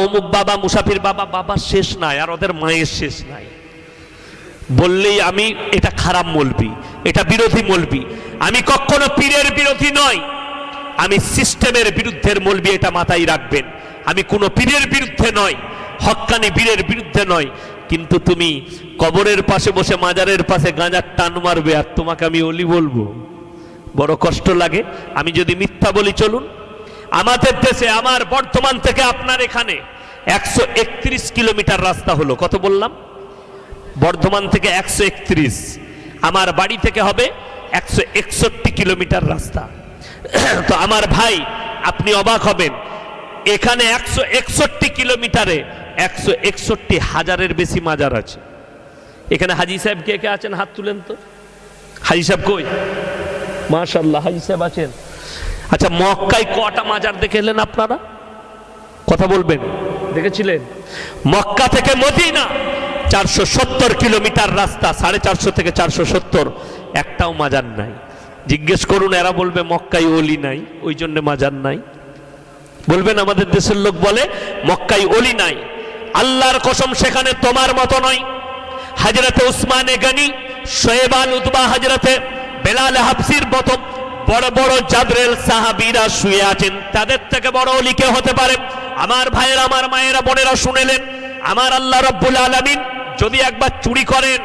অমুক বাবা, মুসাফির বাবা, বাবার শেষ নাই আর ওদের মায়ের শেষ নাই বললেই আমি এটা খারাপ মৌলবি, এটা বিরোধী মৌলবি। আমি কখনো পীরের বিরোধী নয়, আমি সিস্টেমের বিরুদ্ধের মৌলবি, এটা মাথায় রাখবেন। আমি কোনো পীরের বিরুদ্ধে নয়, হক্কানি পীরের বিরুদ্ধে নয়। কিন্তু তুমি কবরের পাশে বসে মাজারের পাশে গাঁজার টান মারবে আর তোমাকে আমি অলি বলবো, বড় কষ্ট লাগে। আমি যদি মিথ্যা বলি, চলুন আমাদের দেশে, আমার বর্ধমান থেকে আপনার এখানে 131 কিলোমিটার রাস্তা হলো। কত বললাম? বর্ধমান থেকে 131, আমার বাড়ি থেকে হবে 161 কিলোমিটার রাস্তা। তো আমার ভাই, আপনি অবাক হবেন, এখানে 161 কিলোমিটারে 161,000-এর বেশি মাজার আছে। এখানে হাজী সাহেব কে কে আছেন? হাত তুলেন তো। হাজী সাহেব কই? মাশাআল্লাহ, হাজী সাহেব আছেন। আচ্ছা, মক্কায় কটা মাজার দেখে এলেন আপনারা? কথা বলবেন, দেখেছিলেন? মক্কা থেকে মদিনা 470 কিলোমিটার রাস্তা, 450 থেকে 470, একটাও মাজার নাই। জিজ্ঞেস করুন, এরা বলবে মক্কায় ওলি নাই, ওই জন্য মাজার নাই। বলবেন আমাদের দেশের লোক বলে মক্কায় ওলি নাই। আল্লাহর কসম, সেখানে তোমার মতো নয়। হযরতে উসমানে গনি, শোয়েব আল উতবা, হযরতে বেলাল হাবসির মতো বড় বড় জাদরেল সাহাবীরা শুয়ে আছেন, তাদের থেকে বড় ওলি কে হতে পারে? আমার ভাইয়েরা, আমার মায়েরা, বোনেরা শুনেলেন, আমার আল্লাহ রাব্বুল আলামিন যদি একবার চুরি করেন,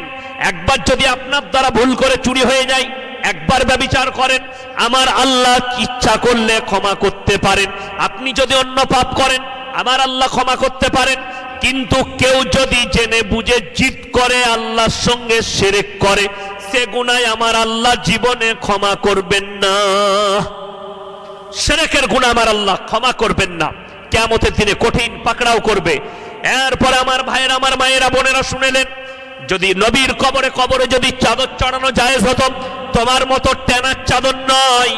একবার যদি আপনার দ্বারা ভুল করে চুরি হয়ে যায়, একবার ব্যভিচার করেন, আমার আল্লাহ ইচ্ছা করলে ক্ষমা করতে পারেন। আপনি যদি অন্য পাপ করেন, আমার আল্লাহ ক্ষমা করতে পারেন। কিন্তু কেউ যদি জেনে বুঝে জিদ করে, আল্লাহর সঙ্গে শিরক করে, সে গুনাহ আমার আল্লাহ জীবনে ক্ষমা করবেন না। শিরকের গুনাহ আমার আল্লাহ ক্ষমা করবেন না, কিয়ামতের দিনে কঠিন পাকড়াও করবে। এরপরে আমার ভাইয়েরা, আমার মায়েরা, বোনেরা শুনেলেন, যদি নবীর কবরে যদি চাদর চড়ানো জায়েজ হতো, তোমার মতো টেনার চাদর নয়,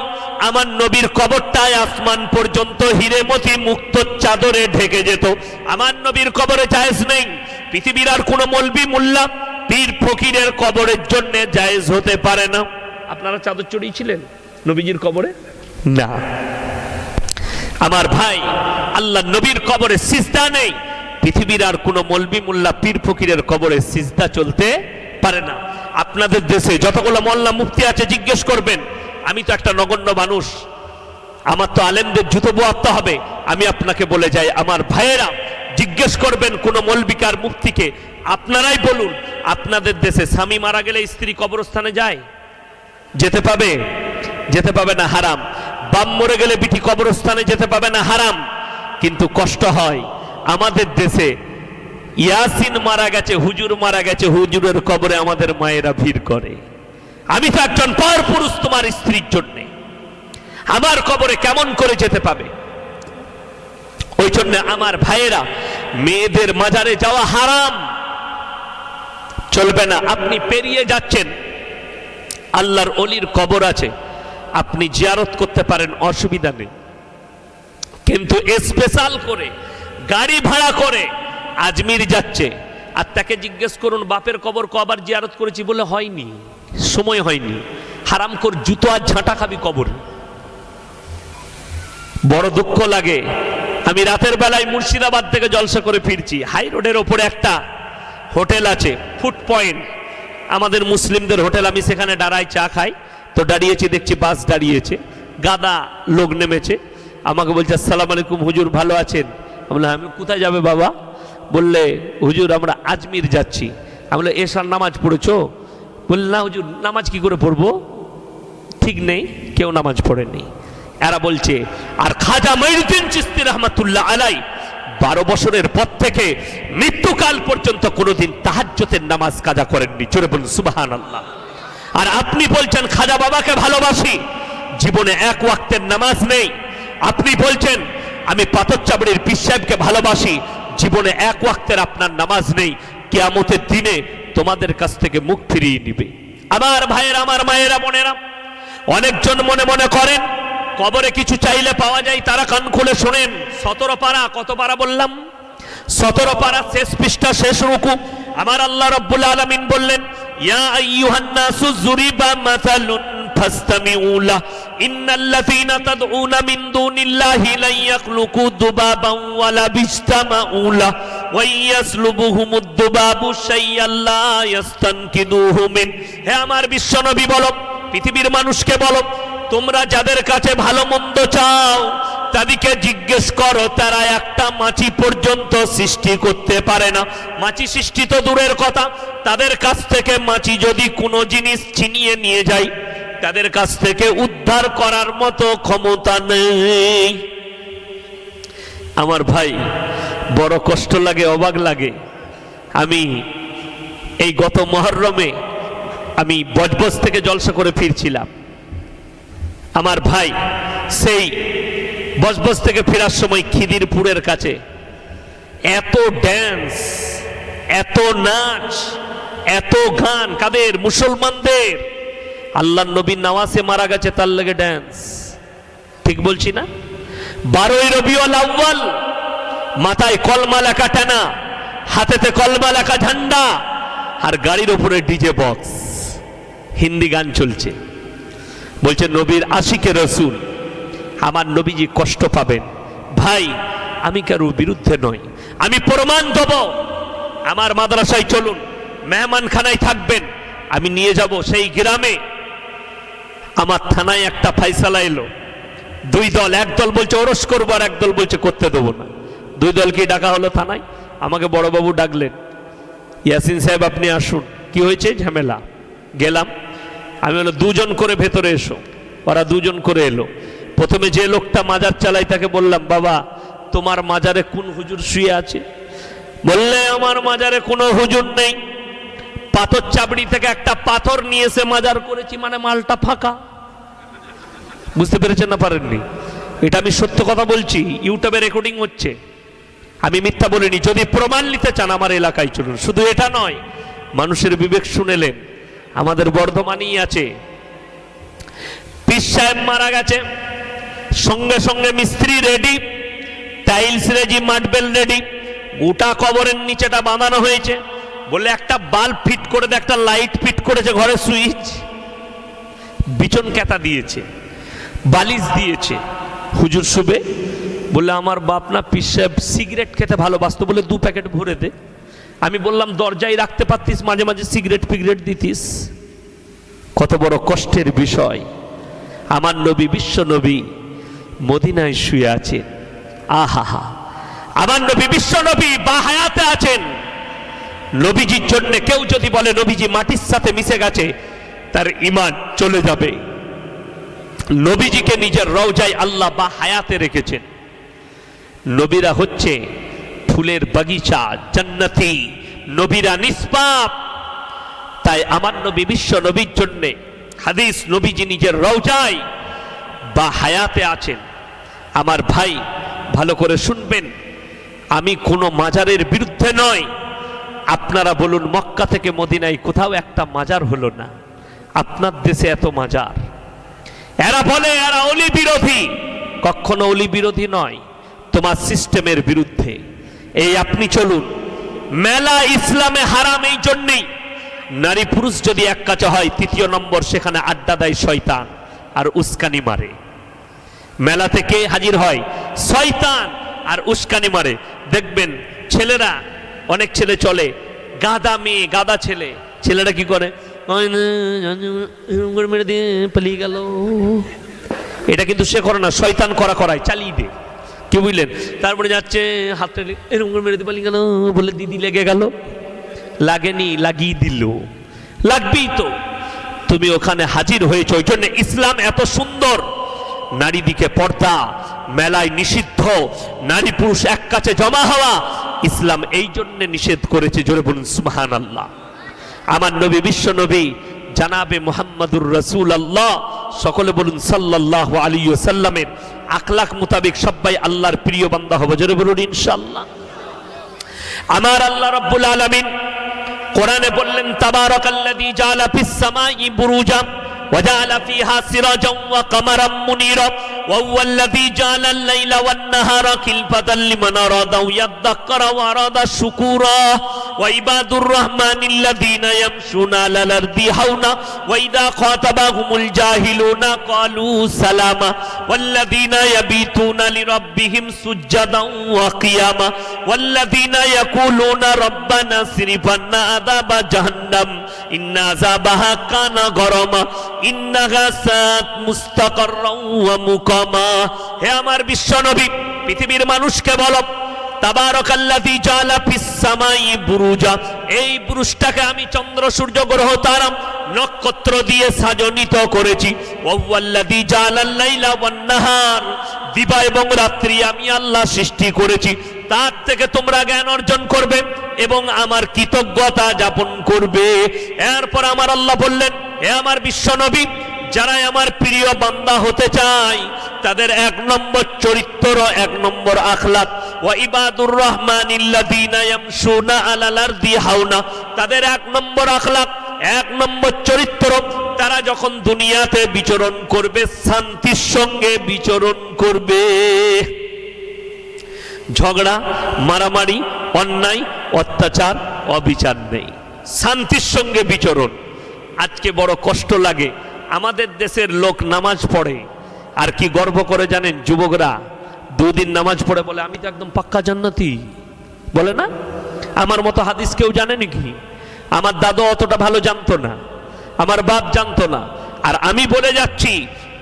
আমার নবীর কবরটায় আসমান পর্যন্ত হিরেমতি মুক্ত চাদরে ঢেকে যেত। আমার নবীর কবরে জায়েজ নেই। পৃথিবীর আর কোনো মৌলবি, মোল্লা, পীর ফকিরের কবরের জন্য জায়েজ হতে পারে না। আপনারা চাদর চড়িয়েছিলেন নবীজির কবরে? না। আমার ভাই, আল্লাহ নবীর কবরে সিজদা নেই। পৃথিবীর আর কোনো মৌলবি, মোল্লা, পীর ফকিরের কবরে সিজদা চলতে পারে না। আপনাদের দেশে যতগুলো মোল্লা মুফতি আছে, জিজ্ঞেস করবেন। আমি তো একটা নগণ্য মানুষ, আমার তো আলেমদের জুতো বোয়াতে হবে। আমি আপনাকে বলে যাই, আমার ভাইয়েরা, জিজ্ঞেস করবেন কোন মৌলবিকার মুফতিকে, আপনারাই বলুন, আপনাদের দেশে স্বামী মারা গেলে স্ত্রী কবরস্থানে যায়? যেতে পাবে? যেতে পাবে না, হারাম। বাপ মরে গেলে বিটি কবরস্থানে যেতে পাবে না, হারাম। কিন্তু কষ্ট হয়, আমাদের দেশে ইয়াসিন মারা গেছে, হুজুর মারা গেছে, হুজুরের কবরে আমাদের মায়েরা ভিড় করে। আমি তো একজন পর পুরুষ তোমার স্ত্রীর জন্য, আমার কবরে কেমন করে যেতে পাবে? ওই জন্য আমার ভাইয়েরা, মেয়েদের মাজারে যাওয়া হারাম, চলবে না। আপনি পেরিয়ে যাচ্ছেন, আল্লাহর ওলির কবর আছে, আপনি জিয়ারত করতে পারেন, অসুবিধা নেই। কিন্তু স্পেশাল করে গাড়ি ভাড়া করে আজমির যাচ্ছে, আর তাকে জিজ্ঞেস করুন বাপের কবর কবার জিয়ারত করেছি, বলে হয়নি, সময় হয়নি। হারাম কর, জুতো আর ঝাঁটা খাবি কবর। বড় দুঃখ লাগে। আমি রাতের বেলায় মুর্শিদাবাদ থেকে জলসা করে ফিরছি, হাই রোডের ওপরে একটা হোটেল আছে, ফুড পয়েন্ট, আমাদের মুসলিমদের হোটেল। আমি সেখানে দাঁড়াই, চা খাই। তো দাঁড়িয়েছি, দেখছি বাস দাঁড়িয়েছে, গাদা লোক নেমেছে। আমাকে বলছে, আসসালামু আলাইকুম হুজুর, ভালো আছেন? আমি বললাম, আমি কোথায় যাবে বাবা? বললে, হুজুর আমরা আজমির যাচ্ছি। আমি বললাম, এশার নামাজ পড়েছো? বলল, না হুজুর, নামাজ কি করে পড়বো, ঠিক নেই, কেউ নামাজ পড়েনি। এরা বলছে, আর খাজা মঈনুদ্দিন চিশতি রহমাতুল্লাহ আলাই 12 বছরের পর থেকে মৃত্যুকাল পর্যন্ত কোনোদিন তাহাজ্জুদের নামাজ কাজা করেননি। জোরে বলুন সুবহানাল্লাহ। আর আপনি বলছেন খাজা বাবাকে ভালোবাসি, জীবনে এক ওয়াক্তের নামাজ নেই। আপনি বলছেন আমি পাথরচাবড়ির পীর সাহেবকে ভালোবাসি, জীবনে এক ওয়াক্তের আপনার নামাজ নেই। কিয়ামতের দিনে তোমাদের কাছ থেকে মুখ ফিরিয়ে নিবে। আমার ভাইয়েরা, আমার মায়েরা, বোনেরা, অনেকজন মনে মনে করেন কবরে কিছু চাইলে পাওয়া যায়। তারা কান খুলে শোনেন, 17 পারা, কত পারা বললাম? 17 পারা, শেষ পৃষ্ঠা, শেষ রুকু। আমার আল্লাহ রাব্বুল আলামিন বললেন, ইয়া আইয়ুহান নাসু যুরিবা মাসালুন ফাসতামিউ লাহ ইন্নাল্লাযীনা তাদউনা মিন দুনিল্লাহি লা ইয়াখলুকু দুবাবান ওয়ালা বিসতামাউ লাহ ওয়া ইয়াসলুবুহুমুদ দুবাবু শাইআন লা ইয়াস্তানকিদুহু মিন। হে আমার বিশ্বনবী বলো, পৃথিবীর মানুষকে বলো, তোমরা যাদের কাছে ভালো মন্দ চাও তাদেরকে জিজ্ঞেস করো, তারা একটা মাছি পর্যন্ত সৃষ্টি করতে পারে না। মাছি সৃষ্টি তো দূরের কথা, তাদের কাছ থেকে মাছি যদি কোনো জিনিস ছিনিয়ে নিয়ে যায়, তাদের কাছ থেকে উদ্ধার করার মতো ক্ষমতা নেই। আমার ভাই, বড় কষ্ট লাগে, অবাক লাগে। আমি এই গত মুহররমে আমি বজবজ থেকে জলসা করে ফিরছিলাম। আমার ভাই, সেই বজবজ থেকে ফেরার সময় খিদিরপুরের কাছে এত ড্যান্স, এত নাচ, এত গান, কাদের? মুসলমানদের। আল্লাহর নবী নামাজে মারা গেছে, তার লাগে ড্যান্স। ঠিক বলছি না? 12ই রবিউল আউয়াল, মাথায় কলমা লেখা টানা, হাতেতে কলমা লেখা ঝান্ডা, আর গাড়ির উপরে ডিজে বক্স, হিন্দি গান চলছে। বলছে নবীর আশিকে রসুল, আমার নবীজি কষ্ট পাবেন। ভাই, আমি কারোর বিরুদ্ধে নই, আমি প্রমাণ দেব। আমার মাদ্রাসায় চলুন, মেহমানখানায় থাকবেন, আমি নিয়ে যাব সেই গ্রামে। আমার থানায় একটা ফাইসালা এলো, দুই দল, এক দল বলছে ওরস করবো, আর এক দল বলছে করতে দেবো না। দুই দলকে ডাকা হলো থানায়। আমাকে বড়বাবু ডাকলেন, ইয়াসিন সাহেব আপনি আসুন। কি হয়েছে? ঝামেলা। গেলাম। আমি বললাম দুজন করে ভেতরে এসো। ওরা দুজন করে এলো। প্রথমে যে লোকটা মাজার চালাই তাকে বললাম, বাবা তোমার মাজারে কোন হুজুর শুয়ে আছে? বললে আমার মাজারে কোনো হুজুর নেই, পাথর চাবড়ি থেকে একটা পাথর নিয়ে এসে মাজার করেছি, মানে মালটা ফাঁকা। বুঝতে পেরেছেন না পারেননি? এটা আমি সত্য কথা বলছি, ইউটিউবে রেকর্ডিং হচ্ছে, আমি মিথ্যা বলিনি। যদি প্রমাণ নিতে চান আমার এলাকায় চলুন। শুধু এটা নয়, মানুষের বিবেক শুনেলেন, আমাদের বর্ধমানেই আছে, পীর সাহেব মারা গেছে, সঙ্গে সঙ্গে মিস্ত্রি ready, tiles ready, marble ready, গোটা কবরের নিচেটা বাঁধানো হয়েছে। বলে একটা বাল্ব ফিট করে দে, একটা লাইট ফিট করেছে, ঘরে সুইচ, বিছন কেতা দিয়েছে, বালিশ দিয়েছে। হুজুর শুবে। বলে আমার বাপ না পীর সাহেব সিগারেট খেতে ভালোবাসতো, বলে 2 প্যাকেট ভরে দে। আমি বললাম দরজায় রাখতে পারতিস, মাঝে মাঝে সিগারেট ফিগারেট দিতিস। কত বড় কষ্টের বিষয়। আমার নবী, বিশ্ব নবী মদিনায় শুয়ে আছেন। আহা, আমার নবী, বিশ্ব নবী বাহায়াতে আছেন। নবীজির জন্য কেউ যদি বলে নবীজি মাটির সাথে মিশে গেছে, তার ঈমান চলে যাবে। নবীজিকে নিজের রওজায় আল্লাহ বাহায়াতে রেখেছেন। নবীরা হচ্ছে ফুলের বাগিচা, জান্নাতি, নবীরা নিষ্পাপ। তাই আমার নবী, বিশ্ব নবীর জন্য হাদিস, নবীজি নিজের রওজায় বা হায়াতে আছেন। আমার ভাই, ভালো করে শুনবেন, আমি কোনো মাজারের বিরুদ্ধে নয়। আপনারা বলুন, মক্কা থেকে মদিনায় কোথাও একটা মাজার হলো না? আপনার দেশে এত মাজার। এরা বলে এরা অলি বিরোধী, কখনো অলি বিরোধী নয়, তোমার সিস্টেমের বিরুদ্ধে। এই আপনি চলুন, মেলা ইসলামে হারাম এই জন্যেই, নারী পুরুষ যদি এক কাছে হয়, 3 নম্বর সেখানে আড্ডা দেয় শয়তান আর উস্কানি মারে। মেলা থেকে হাজির হয় শয়তান আর উস্কানি মারে। দেখবেন ছেলেরা, অনেক ছেলে চলে, গাদা মেয়ে, গাদা ছেলে, ছেলেরা কি করে? মেরে দিয়ে পালিয়ে গেল। এটা কিন্তু সে করে না, শয়তান করায়, চালিয়ে দে। কি বুঝলেন? তারপরে যাচ্ছে হাতে এরকম করে মেরে দিয়ে পালিয়ে গেল, বলে দিদি লেগে গেল। লাগেনি, লাগিয়ে দিল। লাগবেই তো, তুমি ওখানে হাজির হয়েছে। ওই জন্য ইসলাম এত সুন্দর। নারী দিকে পর্দা, মেলায় নিষিদ্ধ, নারী পুরুষ এক কাছে জমা হওয়া, ইসলাম এই জন্য নিষেধ করেছে। জোরে বলুন সুবহানাল্লাহ। আমার নবী, বিশ্ব নবী জানাবে মুহাম্মাদুর রাসূলুল্লাহ, সকলে বলুন সাল্লাল্লাহু আলাইহি ওয়াসাল্লামের আখলাক মোতাবেক সবাই আল্লাহর প্রিয় বান্দা হবে। জোরে বলুন ইনশাআল্লাহ। আমার আল্লাহ রাব্বুল আলামিন কোরআনে বললেন, তাবারাকাল্লাযী জাআলা ফিস সামাই বুরুজা ওয়া জাআলা ফিহা সিরাজাম ওয়া কামারাম মুনীরা ওয়াল্লাযী জাআলাল লাইলা ওয়ান নাহারা খিলফাতাল লিমান আরাদা ইয়াদ্দাক্কারা ওয়া আরাদা শুকুরা ওয়া ইবাদুর রাহমানিল্লাযীনা ইয়ামশুনা আলাল আরদি হাওনা ওয়া ইযা খাতাবাহুমুল জাহিলুনা ক্বালু সালামা ওয়াল্লাযীনা ইয়াবিতুনা লিরাব্বিহিম সুজদান ওয়া কিয়ামা ওয়াল্লাযীনা ইয়াকুলুনা রাব্বানা সিরিফ আন্না আযাবা জাহান্নাম ইন্না আযাবাহা কানা গরামা ইন্নাহা সাআত মুস্তাকাররান ওয়া মুকামা। হে আমার বিশ্বনবী, পৃথিবীর মানুষকে বলো, তাবারাকাল্লাযী জাআলা ফিস সামাই বুরুজা, এই বুরুজটাকে আমি চন্দ্র সূর্য গ্রহ তারা নক্ষত্র দিয়ে সাজনিত করেছি। ওয়াল্লাযী জাআলাল লাইলা ওয়ান নাহার, দিবা এবং রাত্রি আমি আল্লাহ সৃষ্টি করেছি। তার থেকে তোমরা জ্ঞান অর্জন করবে এবং আমার কৃতজ্ঞতা যাপন করবে। এরপর আমার আল্লাহ বললেন, হে আমার বিশ্বনবী, যারা আমার প্রিয় বান্দা হতে চায় তাদের 1 নম্বর চরিত্র, 1 নম্বর আখলাক, ওয়া ইবাদুর রাহমানিল্লাযীনা ইয়ামশুনা আলাল আরদি হাওনা, তাদের 1 নম্বর আখলাক, 1 নম্বর চরিত্র, তারা যখন দুনিয়াতে বিচরণ করবে শান্তির সঙ্গে বিচরণ করবে। ঝগড়া, মারামারি, অন্যায়, অত্যাচার, অবিচার নেই, শান্তির সঙ্গে বিচরণ। আজকে বড় কষ্ট লাগে, আমাদের দেশের লোক নামাজ পড়ে আর কি গর্ব করে জানেন, যুবকরা 2 দিন নামাজ পড়ে বলে আমি তো একদম পাক্কা জান্নাতি, বলে না? আমার মতো হাদিস কেউ জানে নাকি? আমার দাদু অতটা ভালো জানতো না, আমার বাপ জানতো না, আর আমি বলে যাচ্ছি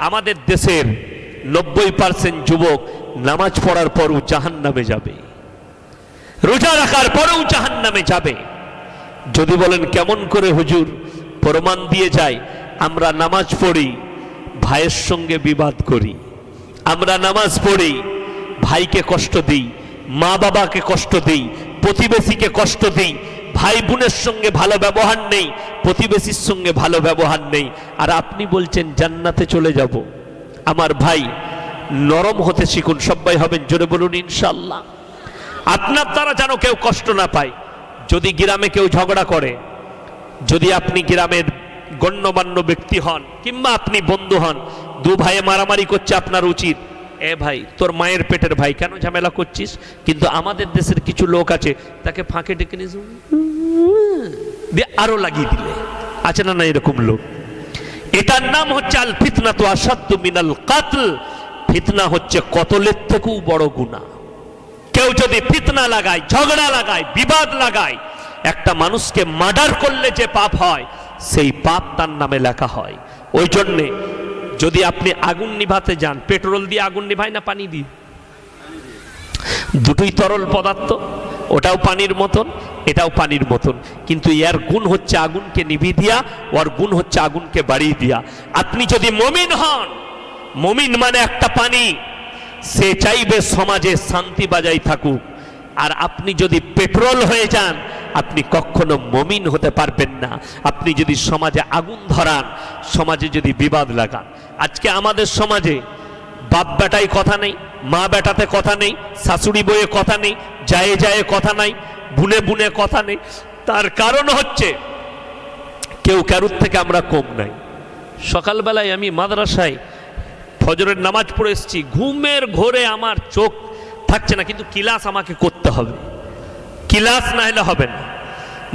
আমাদের দেশের 90% যুবক নামাজ পড়ার পরও জাহান্নামে যাবে, রোজা রাখার পরেও জাহান্নামে যাবে। যদি বলেন কেমন করে হুজুর, প্রমাণ দিয়ে যায়, আমরা নামাজ পড়ি, ভাইয়ের সঙ্গে বিবাদ করি, আমরা নামাজ পড়ি, ভাইকে কষ্ট দিই, মা বাবাকে কষ্ট দিই, প্রতিবেশীকে কষ্ট দিই, ভাই বোনের সঙ্গে ভালো ব্যবহার নেই, প্রতিবেশীর সঙ্গে ভালো ব্যবহার নেই, আর আপনি বলছেন জান্নাতে চলে যাব। আমার ভাই, নরম হতে শিখুন, সবাই হবেন, জোরে বলুন ইনশাআল্লাহ। আপনার দ্বারা যেন কেউ কষ্ট না পায়। যদি গ্রামে কেউ ঝগড়া করে, যদি আপনি গ্রামের গণ্যমান্য ব্যক্তি হন কিংবা আপনি বন্ধু হন, 2 ভাইয়ে মারামারি করছে, আপনার উচিত, এ ভাই তোর মায়ের পেটের ভাই, কেন ঝামেলা করছিস? কিন্তু আমাদের দেশের কিছু লোক আছে, তাকে ফাঁকে ডেকে নিয়ে দিয়ে আরো লাগিয়ে দিলে, আছে না না এরকম লোক? এটার নাম হচ্ছে আল ফিতনাতু আশাদ্দু মিনাল কাতল। ফিতনা হচ্ছে কতলের থেকেও বড় গুনাহ। কেউ যদি ফিতনা লাগায়, ঝগড়া লাগায়, বিবাদ লাগায়, একটা মানুষকে মার্ডার করলে যে পাপ হয় সেই পাপ তার নামে লেখা হয়। ওই জন্যে যদি আপনি আগুন নিভাতে যান, পেট্রোল দিয়ে আগুন নিভায় না পানি দিয়ে? দুটোই তরল পদার্থ, ওটাও পানির মতন, এটাও পানির মতন, কিন্তু এর গুণ হচ্ছে আগুনকে নিভিয়ে দিয়া, ওর গুণ হচ্ছে আগুনকে বাড়িয়ে দিয়া। আপনি যদি মুমিন হন, মুমিন মানে একটা পানি, সে চাইবে সমাজে শান্তি বজায় থাকুক। আর আপনি যদি পেট্রোল হয়ে যান, আপনি কখনো মুমিন হতে পারবেন না। আপনি যদি সমাজে আগুন ধরান, সমাজে যদি বিবাদ লাগান। আজকে আমাদের সমাজে বাপ বেটায় কথা নেই, মা বেটাতে কথা নেই, শাশুড়ি বইয়ে কথা নেই, জায়ে জায়ে কথা নাই, বুনে বুনে কথা নেই। তার কারণ হচ্ছে কেউ কারুর থেকে আমরা কম নাই। সকালবেলায় আমি মাদ্রাসায় ফজরের নামাজ পড়ে এসেছি, ঘুমের ঘোরে আমার চোখ থাকছে না, কিন্তু ক্লাস আমাকে করতে হবে, ক্লাস না হলে হবে না।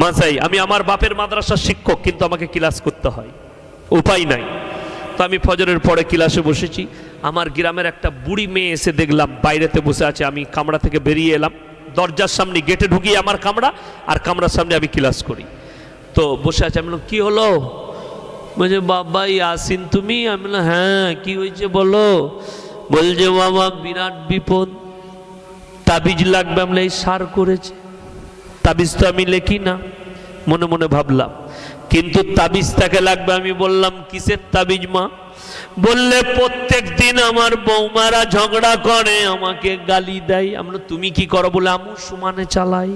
মাসাই, আমি আমার বাপের মাদ্রাসার শিক্ষক, কিন্তু আমাকে ক্লাস করতে হয়, উপায় নাই। তো আমি ফজরের পরে ক্লাসে বসেছি। আমার গ্রামের একটা বুড়ি মেয়ে এসে দেখলাম বাইরেতে বসে আছে। আমি কামরা থেকে বেরিয়ে এলাম, দরজার সামনে গেটে ঢুকিয়ে আমার কামরা, আর কামরার সামনে আমি ক্লাস করি। তো বসে আছে, আমি বললাম কি হলো? বলছে বাবা ইয়াসিন তুমি? আমি বললাম হ্যাঁ, কি হয়েছে বলো? বলছে বাবা বিরাট বিপদ, তাবিজ লাগবে। আমরা এই সার করেছে, তাবিজ তো আমি লেখি না, মনে মনে ভাবলাম, কিন্তু তাবিজ তাকে লাগবে। আমি বললাম কিসের তাবিজ মা? বললে প্রত্যেক দিন আমার বৌমারা ঝগড়া করে, আমাকে গালি দেয়। আমরা তুমি কি করো? বলে আমু সমানে চালাই,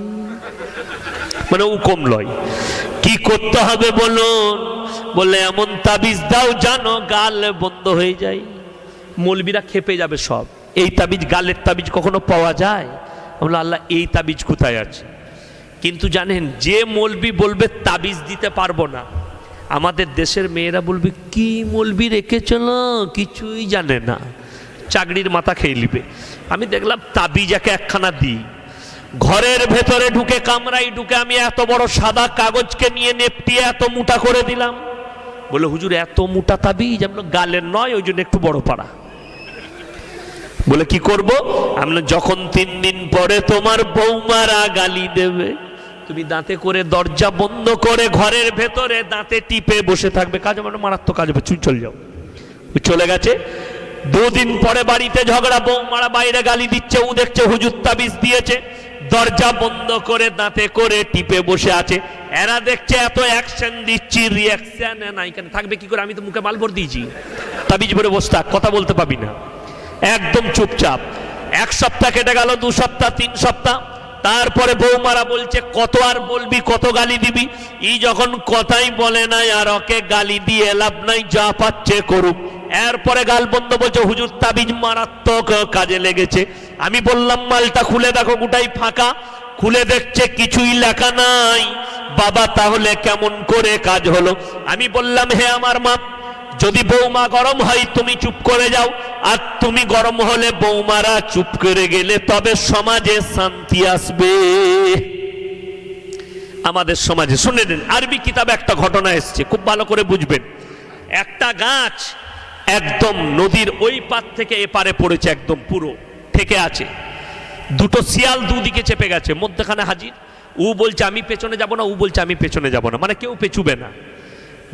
মানে হুকুম লয়। কি করতে হবে বলুন? বলে এমন তাবিজ দাও জানো গাল বন্ধ হয়ে যায়। মৌলবীরা খেপে যাবে সব, এই তাবিজ, গালের তাবিজ কখনো পাওয়া যায়? আমরা আল্লাহ এই তাবিজ কোথায় আছে? কিন্তু জানেন, যে মৌলবী বলবে তাবিজ দিতে পারবো না, আমাদের দেশের মেয়েরা বলবে কি মৌলবী রেখেছিল, কিছুই জানে না, চাকরির মাথা খেয়ে নিবে। আমি দেখলাম তাবিজাকে একখানা দিই, ঘরের ভেতরে ঢুকে কামরাই ঢুকে আমি এত বড় সাদা কাগজকে নিয়ে নেপটিয়ে এত মোটা করে দিলাম। বলে হুজুর এত মোটা তাবিজ? আমি গালের নয়, ওই জন্য একটু বড় পাড়া। বলে কি করব? আমি যখন 3 দিন পরে তোমার বৌমারা গালি দেবে, তুমি দাঁতে করে দরজা বন্ধ করে ঘরের ভেতরে দাঁতে টিপে বসে থাকবে। কাজ মানে মারাত্মক কাজ হবে, চুপ চলে যাও। চলে গেছে। 2 দিন পরে বাড়িতে ঝগড়া, বৌমারা বাইরে গালি দিচ্ছে, ও দেখছে হুজুর তাবিজ দিয়েছে, দরজা বন্ধ করে দাঁতে করে টিপে বসে আছে। এরা দেখছে এত অ্যাকশন দিচ্ছি, রিয়াকশন নাই কেন থাকবে কি করে? আমি তো মুখে মাল ভর দিয়েছি, তাবিজ ভরে বসে থাক, কথা বলতে পাবি না, একদম চুপচাপ। 1 সপ্তাহ কেটে গেল, 2 সপ্তাহ, 3 সপ্তাহ। তারপরে বৌমারা বলছে কত আর বলবি, কত গালি দিবি? ই যখন কথাই বলে নাই আর ওকে গালি দিয়ে লাভ নাই, যা পাচ্ছে করুক। এরপরে গাল বন্ধ, বলছে হুজুর তাবিজ মারাত্মক কাজে লেগেছে। আমি বললাম মালটা খুলে দেখো, গোটাই ফাঁকা। খুলে দেখছে কিছুই লেখা নাই। বাবা তাহলে কেমন করে কাজ হলো? আমি বললাম হে আমার মা, যদি বৌমা গরম হয় তুমি চুপ করে যাও, আর তুমি গরম হলে বৌমারা চুপ করে গেলে তবে সমাজে শান্তি আসবে। আমাদের সমাজে শুনে নিন, আরবি কিতাবে একটা ঘটনা এসছে, খুব ভালো করে বুঝবেন। একটা গাছ একদম নদীর ওই পার থেকে এপারে পড়েছে, একদম পুরো ঠেকে আছে। 2টো শিয়াল দুদিকে চেপে গেছে, মধ্যখানে হাজির। ও বলছে আমি পেছনে যাব না, ও বলছে আমি পেছনে যাব না, মানে কেউ পেছুবে না।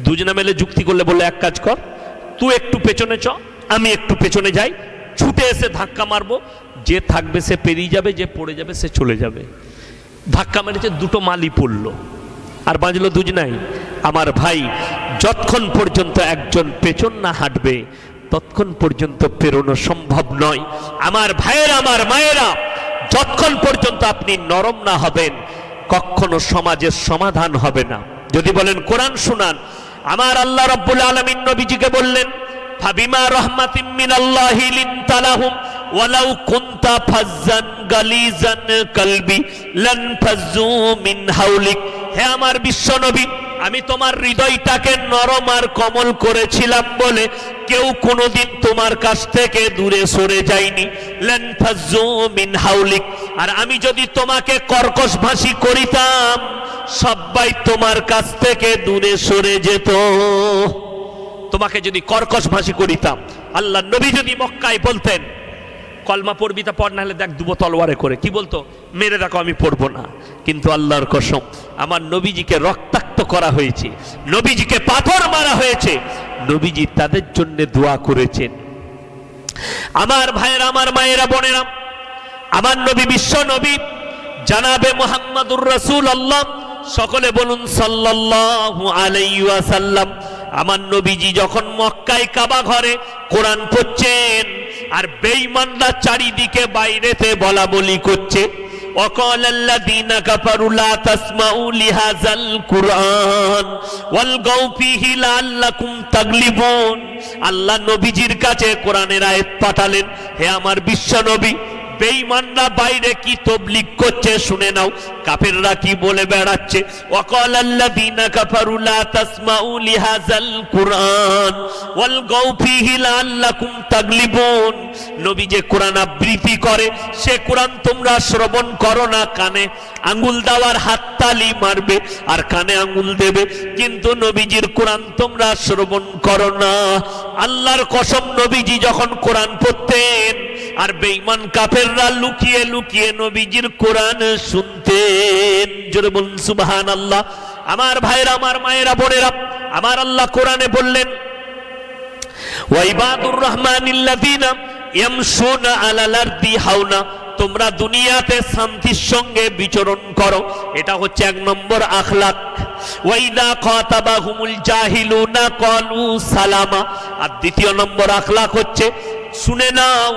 দুজনে মিলে যুক্তি করলে বললে এক কাজ কর, তুই একটু পেছনে চ, আমি একটু পেছনে যাই, ছুটে এসে ধাক্কা মারবো, যে থাকবে সে পেরিয়ে যাবে, যে পড়ে যাবে সে চলে যাবে। ধাক্কা মেরেছে, 2টো মালই পড়লো, আর বাঁচলো দুজনাই। আমার ভাই, যতক্ষণ পর্যন্ত একজন পেছন না হাঁটবে ততক্ষণ পর্যন্ত পেরোনো সম্ভব নয়। আমার ভাইয়েরা, আমার মায়েরা, যতক্ষণ পর্যন্ত আপনি নরম না হবেন কখনো সমাজের সমাধান হবে না। যদি বলেন কোরআন শুনান, আমার আল্লাহ রাব্বুল আলামিন নবীজিকে বললেন ফাবিমা রাহমাতিম মিনাল্লাহি লিনতা লাহুম ওয়ালাউ কুনতা ফাজ্জান গালিজান কলবি লান ফাজ্জু মিন হাওলিক। হে আমার বিশ্ব নবী, আমি তোমার হৃদয়টাকে নরম আর কোমল করেছিলাম বলে কেউ কোনোদিন তোমার কাছ থেকে দূরে সরে যায়নি। লান ফাজ্জু মিন হাওলিক। আর আমি যদি তোমাকে কর্কশভাষী করিতাম সবাই তোমার কাছ থেকে দূরে সরে যেত। তোমাকে যদি কর্কশভাষী করিতাম, আল্লাহ নবী যদি মক্কায় বলতেন কলমা পড়বি তা পড়, না হলে দেখ দুবো তলোয়ারে করে, কি বলতো? মেরে দেখো, আমি পড়বো না। কিন্তু আল্লাহর কসম, আমার নবীজিকে রক্তাক্ত করা হয়েছে, নবীজিকে পাথর মারা হয়েছে, নবীজি তাদের জন্য দোয়া করেছেন। আমার ভাইয়েরা, আমার মায়েরা, বোনেরা, আমার নবী বিশ্ব নবী জানাবে মুহাম্মাদুর রাসূলুল্লাহ, সকলে বলুন সাল্লাল্লাহু আলাইহি ওয়াসাল্লাম। আমার নবীজি যখন মক্কায় কাবা ঘরে কোরআন পড়ছেন আর বেঈমানরা চারিদিকে বাইরেতে বলা বলি করছে, ওয়াকালাল্লাযীনা কাফারু লা তাসমাউ লিহাযাল কুরআন ওয়ালগাউ ফীহি লাআল্লাকুম তাগলিবুন। আল্লাহ নবীজির কাছে কোরআনের আয়াত পাঠালেন, হে আমার বিশ্ব নবী, বেঈমানরা বাইরে কি তবলিগ করছে শুনে নাও। কাফেররা কি বলে বেড়াচ্ছে, ওয়াকালাল্লাযীনা কাফারু লা তাসমাউ লিহাযাল কুরআন ওয়ালগাউ ফীহি লাআল্লাকুম তাগলিবুন। নবী যে কোরআন আবৃত্তি করে সে কোরআন তোমরা শ্রবণ করো না, কানে আঙ্গুল দেওয়ার হাততালি মারবে আর কানে আঙ্গুল দেবে, কিন্তু নবীজির কোরআন তোমরা শ্রবণ করো না। আল্লাহর কসম, নবীজি যখন কোরআন পড়তেন আর বেঈমান কাফেররা লুকিয়ে লুকিয়ে নবীজির কোরআন শুনতেন। জোরে বলুন সুবহানাল্লাহ। আমার ভাইরা, আমার মায়েরা, বোনেরা, আমার আল্লাহ কোরআনে বললেন ওয়া ইবাদুর রহমানিল্লাযীনা ইয়ামশুনা আলাল আরদি হাওনা। তোমরা দুনিয়াতে শান্তির সঙ্গে বিচরণ করো, এটা হচ্ছে 1 নম্বর আখলাক। ওয়া ইযা খাতাবাহুমুল জাহিলুনা ক্বালু সালামা। আর 2 নম্বর আখলাক হচ্ছে, শুনে নাও,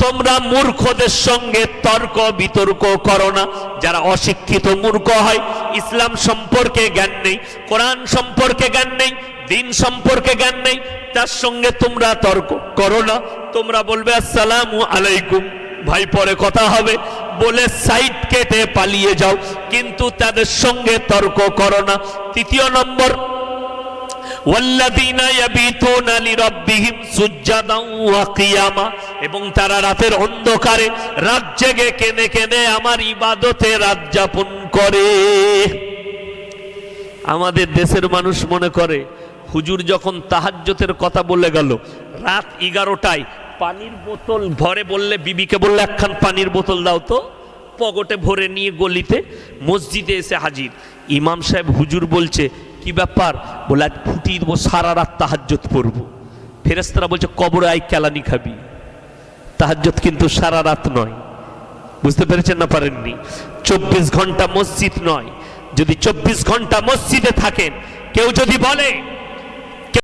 তোমরা মূর্খদের সঙ্গে তর্ক বিতর্ক করো না। যারা অশিক্ষিত মূর্খ হয়, ইসলাম সম্পর্কে জ্ঞান নেই, কোরআন সম্পর্কে জ্ঞান নেই, দিন সম্পর্কে জ্ঞান নেই, তার সঙ্গে তোমরা তর্ক করো না। তোমরা বলবে আসসালামু আলাইকুম, ভাই পরে কথা হবে বলে সাইড কেটে পালিয়ে যাও, কিন্তু তাদের সঙ্গে তর্ক করো না। 3 নম্বর, ওয়াল্লাযীনা ইয়াবিতুনা লিরাব্বিহিম সুজদান ওয়া কিয়ামা, এবং তারা রাতের অন্ধকারে রাত জেগে কেঁদে কেঁদে আমার ইবাদতে রাত যাপন করে। আমাদের দেশের মানুষ মনে করে হুজুর যখন তাহাজ্জুদের কথা বলে গেল, রাত 11টায় পানির বোতল ভরে বললে, বিবিকে বললে একখান পানির বোতল দাও তো, পকেটে ভরে নিয়ে গলিতে মসজিদে এসে হাজির। ইমাম সাহেব হুজুর বলছে কি ব্যাপার? বলে আজ ফুটিয়ে দেবো, সারা রাত তাহাজ্জুদ পড়বো। ফেরেশতারা বলছে কবরে আই কেলানি খাবি। তাহাজ্জুদ কিন্তু সারা রাত নয়, বুঝতে পেরেছেন না পারেননি? 24 ঘন্টা মসজিদ নয়। যদি 24 ঘন্টা মসজিদে থাকেন, কেউ যদি বলে